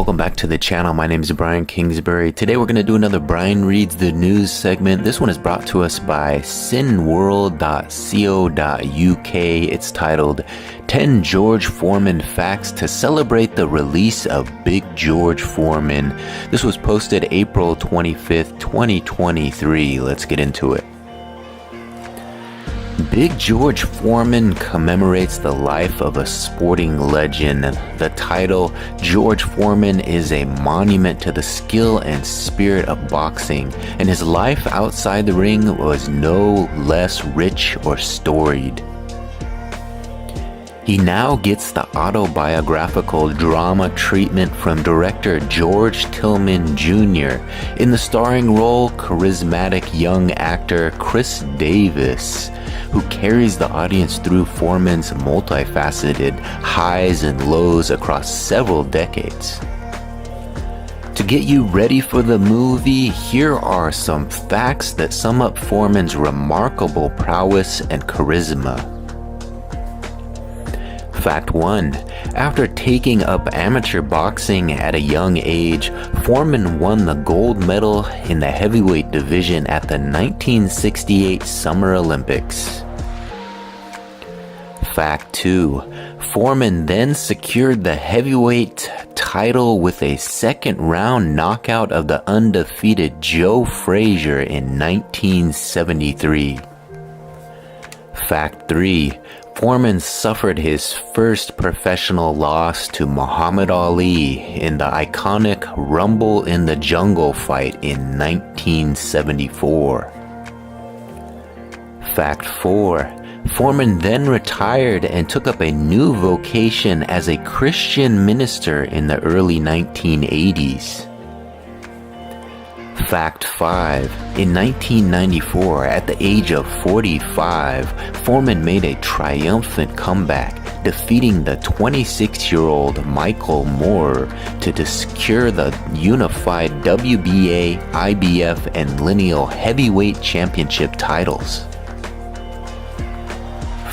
Welcome back to the channel. My name is Brian Kingsbury. Today we're going to do another Brian Reads the News segment. This one is brought to us by cinworld.co.uk. It's titled 10 George Foreman Facts to Celebrate the Release of Big George Foreman. This was posted April 25th, 2023. Let's get into it. Big George Foreman commemorates the life of a sporting legend. The title, George Foreman, is a monument to the skill and spirit of boxing, and his life outside the ring was no less rich or storied. He now gets the autobiographical drama treatment from director George Tillman Jr. In the starring role, charismatic young actor Chris Davis, who carries the audience through Foreman's multifaceted highs and lows across several decades. To get you ready for the movie, here are some facts that sum up Foreman's remarkable prowess and charisma. Fact 1. After taking up amateur boxing at a young age, Foreman won the gold medal in the heavyweight division at the 1968 Summer Olympics. Fact 2. Foreman then secured the heavyweight title with a second-round knockout of the undefeated Joe Frazier in 1973. Fact 3. Foreman suffered his first professional loss to Muhammad Ali in the iconic Rumble in the Jungle fight in 1974. Fact 4. Foreman then retired and took up a new vocation as a Christian minister in the early 1980s. Fact 5. In 1994, at the age of 45, Foreman made a triumphant comeback, defeating the 26-year-old Michael Moore to secure the unified WBA, IBF, and lineal heavyweight championship titles.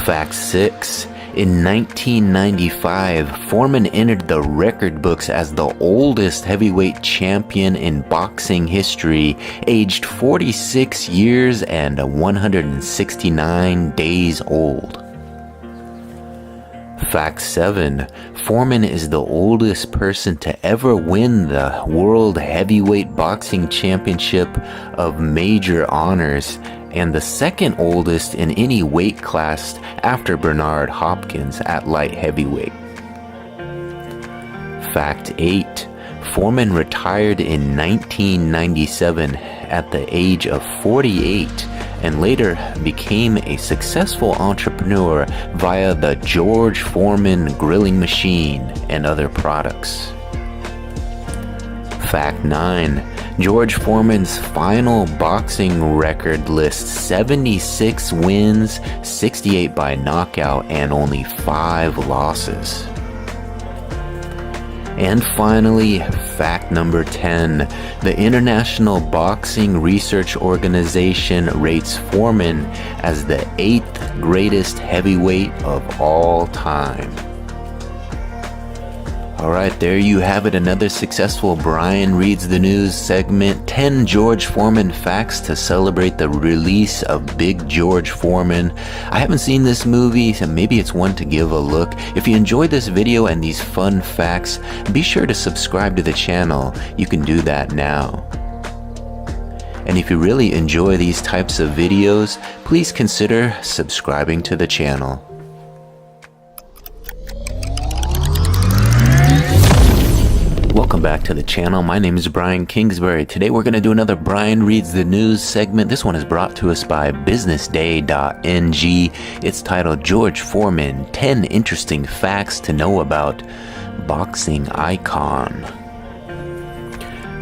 Fact 6. In 1995, Foreman entered the record books as the oldest heavyweight champion in boxing history, aged 46 years and 169 days old. Fact 7. Foreman is the oldest person to ever win the World Heavyweight Boxing Championship of major honors, and the second oldest in any weight class after Bernard Hopkins at light heavyweight. Fact 8. Foreman retired in 1997 at the age of 48 and later became a successful entrepreneur via the George Foreman grilling machine and other products. Fact 9. George Foreman's final boxing record lists 76 wins, 68 by knockout, and only 5 losses. And finally, fact number 10. The International Boxing Research Organization rates Foreman as the 8th greatest heavyweight of all time. Alright, there you have it, another successful Brian Reads the News segment. 10 George Foreman facts to celebrate the release of Big George Foreman. I haven't seen this movie, so maybe it's one to give a look. If you enjoyed this video and these fun facts, be sure to subscribe to the channel. You can do that now. And if you really enjoy these types of videos, please consider subscribing to the channel. Welcome back to the channel. My name is Brian Kingsbury. Today we're going to do another Brian Reads the News segment. This one is brought to us by businessday.ng. It's titled George Foreman, 10 Interesting Facts to Know About Boxing Icon.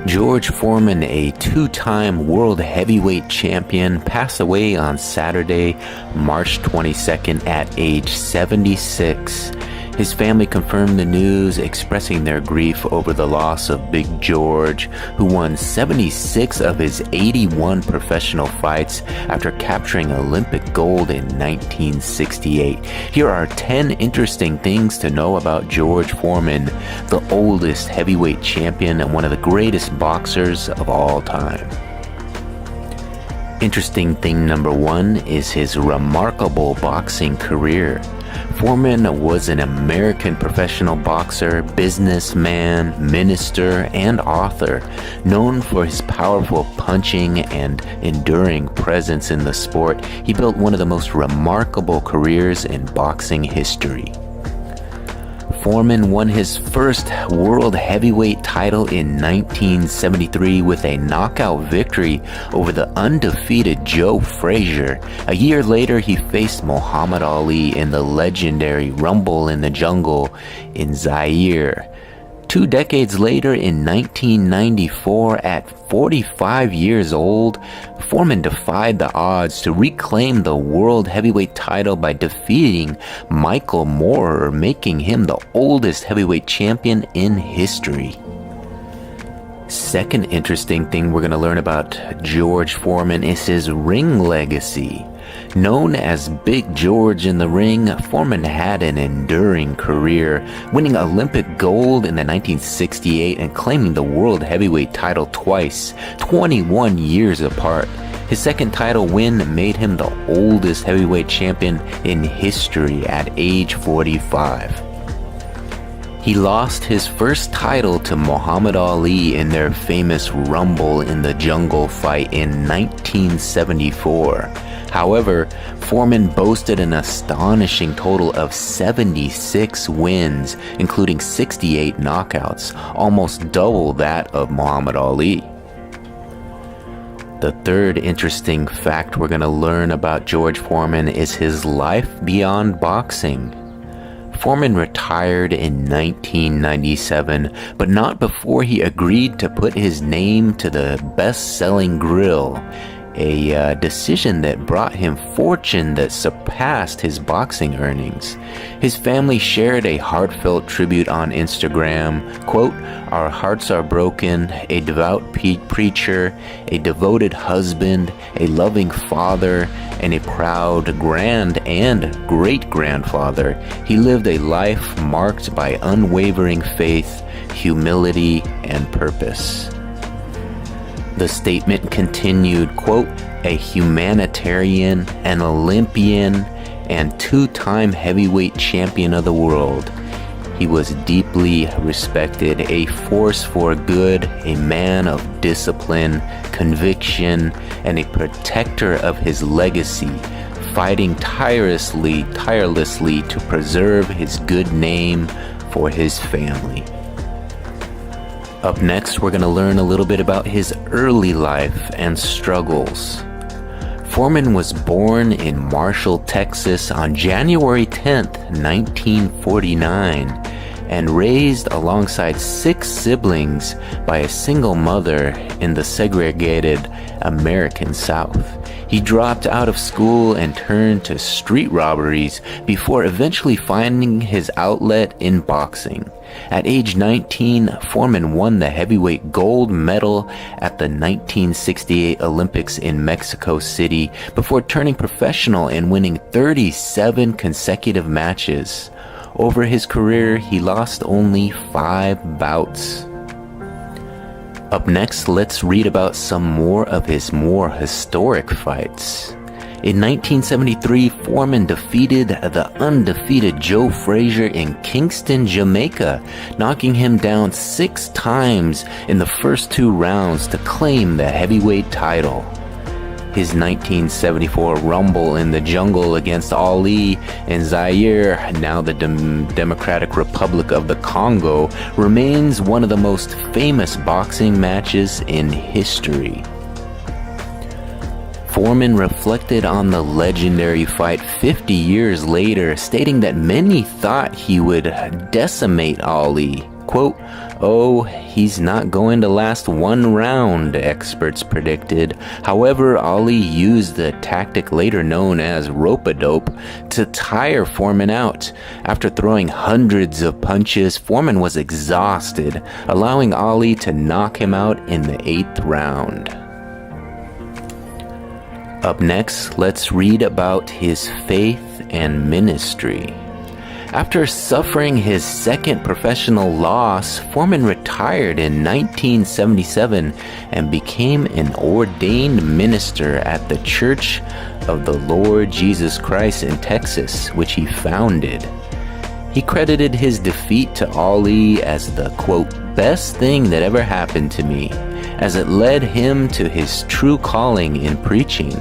George Foreman, a two-time world heavyweight champion, passed away on Saturday, March 22nd at age 76. His family confirmed the news, expressing their grief over the loss of Big George, who won 76 of his 81 professional fights after capturing Olympic gold in 1968. Here are 10 interesting things to know about George Foreman, the oldest heavyweight champion and one of the greatest boxers of all time. Interesting thing number 1 is his remarkable boxing career. Foreman was an American professional boxer, businessman, minister, and author, known for his powerful punching and enduring presence in the sport. He built one of the most remarkable careers in boxing history. Foreman won his first world heavyweight title in 1973 with a knockout victory over the undefeated Joe Frazier. A year later, he faced Muhammad Ali in the legendary Rumble in the Jungle in Zaire. 2 decades later, in 1994, at 45 years old, Foreman defied the odds to reclaim the world heavyweight title by defeating Michael Moorer, making him the oldest heavyweight champion in history. Second interesting thing we're going to learn about George Foreman is his ring legacy. Known as Big George in the ring, Foreman had an enduring career, winning Olympic gold in the 1968 and claiming the world heavyweight title twice, 21 years apart. His second title win made him the oldest heavyweight champion in history at age 45. He lost his first title to Muhammad Ali in their famous Rumble in the Jungle fight in 1974. However, Foreman boasted an astonishing total of 76 wins, including 68 knockouts, almost double that of Muhammad Ali. The third interesting fact we're going to learn about George Foreman is his life beyond boxing. Foreman retired in 1997, but not before he agreed to put his name to the best-selling grill, a decision that brought him fortune that surpassed his boxing earnings. His family shared a heartfelt tribute on Instagram, quote, "Our hearts are broken, a devout preacher, a devoted husband, a loving father, and a proud grand and great-grandfather. He lived a life marked by unwavering faith, humility, and purpose." The statement continued, quote, "A humanitarian, an Olympian, and 2-time heavyweight champion of the world. He was deeply respected, a force for good, a man of discipline, conviction, and a protector of his legacy, fighting tirelessly to preserve his good name for his family." Up next, we're going to learn a little bit about his early life and struggles. Foreman was born in Marshall, Texas on January 10th, 1949, and raised alongside 6 siblings by a single mother in the segregated American South. He dropped out of school and turned to street robberies before eventually finding his outlet in boxing. At age 19, Foreman won the heavyweight gold medal at the 1968 Olympics in Mexico City before turning professional and winning 37 consecutive matches. Over his career, he lost only 5 bouts. Up next, let's read about some more of his more historic fights. In 1973, Foreman defeated the undefeated Joe Frazier in Kingston, Jamaica, knocking him down 6 times in the first 2 rounds to claim the heavyweight title. His 1974 Rumble in the Jungle against Ali in Zaire, now the Democratic Republic of the Congo, remains one of the most famous boxing matches in history. Foreman reflected on the legendary fight 50 years later, stating that many thought he would decimate Ali. quote, "Oh, he's not going to last one round," experts predicted. However, Ali used the tactic later known as rope-a-dope to tire Foreman out. After throwing hundreds of punches, Foreman was exhausted, allowing Ali to knock him out in the 8th round. Up next, let's read about his faith and ministry. After suffering his second professional loss, Foreman retired in 1977 and became an ordained minister at the Church of the Lord Jesus Christ in Texas, which he founded. He credited his defeat to Ali as the, quote, "best thing that ever happened to me," as it led him to his true calling in preaching.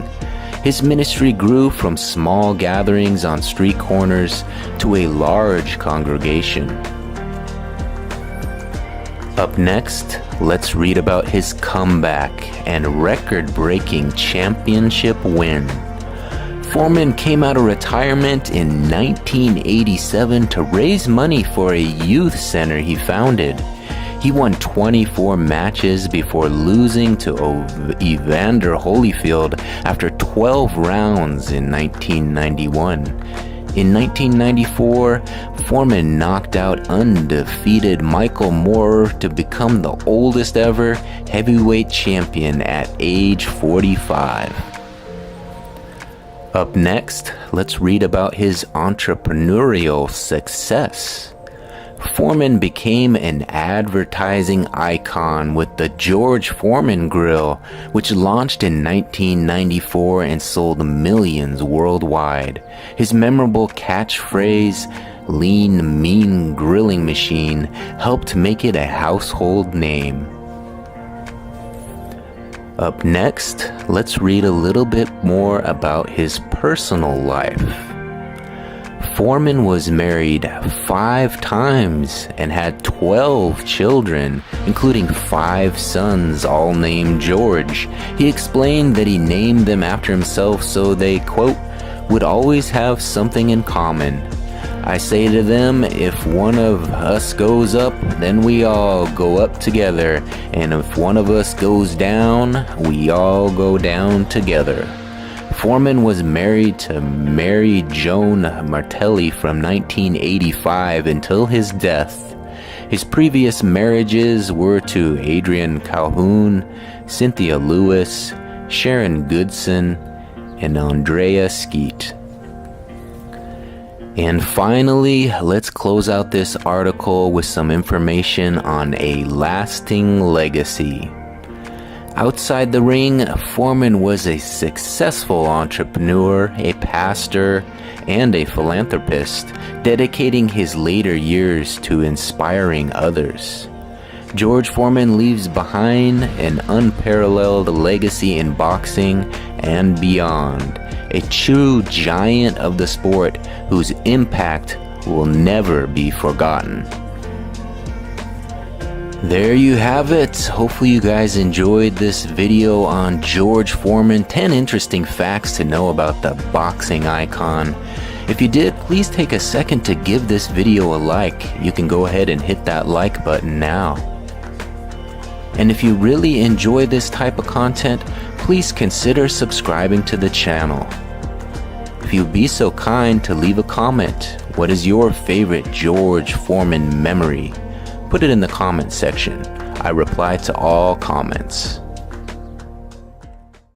His ministry grew from small gatherings on street corners to a large congregation. Up next, let's read about his comeback and record-breaking championship win. Foreman came out of retirement in 1987 to raise money for a youth center he founded. He won 24 matches before losing to Evander Holyfield after 12 rounds in 1991. In 1994, Foreman knocked out undefeated Michael Moorer to become the oldest ever heavyweight champion at age 45. Up next, let's read about his entrepreneurial success. Foreman became an advertising icon with the George Foreman grill, which launched in 1994 and sold millions worldwide. His memorable catchphrase, "Lean, mean grilling machine," helped make it a household name. Up next, let's read a little bit more about his personal life. Foreman was married 5 times and had 12 children, including 5 sons, all named George. He explained that he named them after himself so they, quote, "would always have something in common. I say to them, if one of us goes up, then we all go up together, and if one of us goes down, we all go down together." Foreman was married to Mary Joan Martelli from 1985 until his death. His previous marriages were to Adrienne Calhoun, Cynthia Lewis, Sharon Goodson, and Andrea Skeet. And finally, let's close out this article with some information on a lasting legacy. Outside the ring, Foreman was a successful entrepreneur, a pastor, and a philanthropist, dedicating his later years to inspiring others. George Foreman leaves behind an unparalleled legacy in boxing and beyond, a true giant of the sport whose impact will never be forgotten. There you have it. Hopefully you guys enjoyed this video on George Foreman. 10 interesting facts to know about the boxing icon. If you did, please take a second to give this video a like. You can go ahead and hit that like button now. And if you really enjoy this type of content, please consider subscribing to the channel. If you'd be so kind to leave a comment, what is your favorite George Foreman memory? Put it in the comment section. I reply to all comments.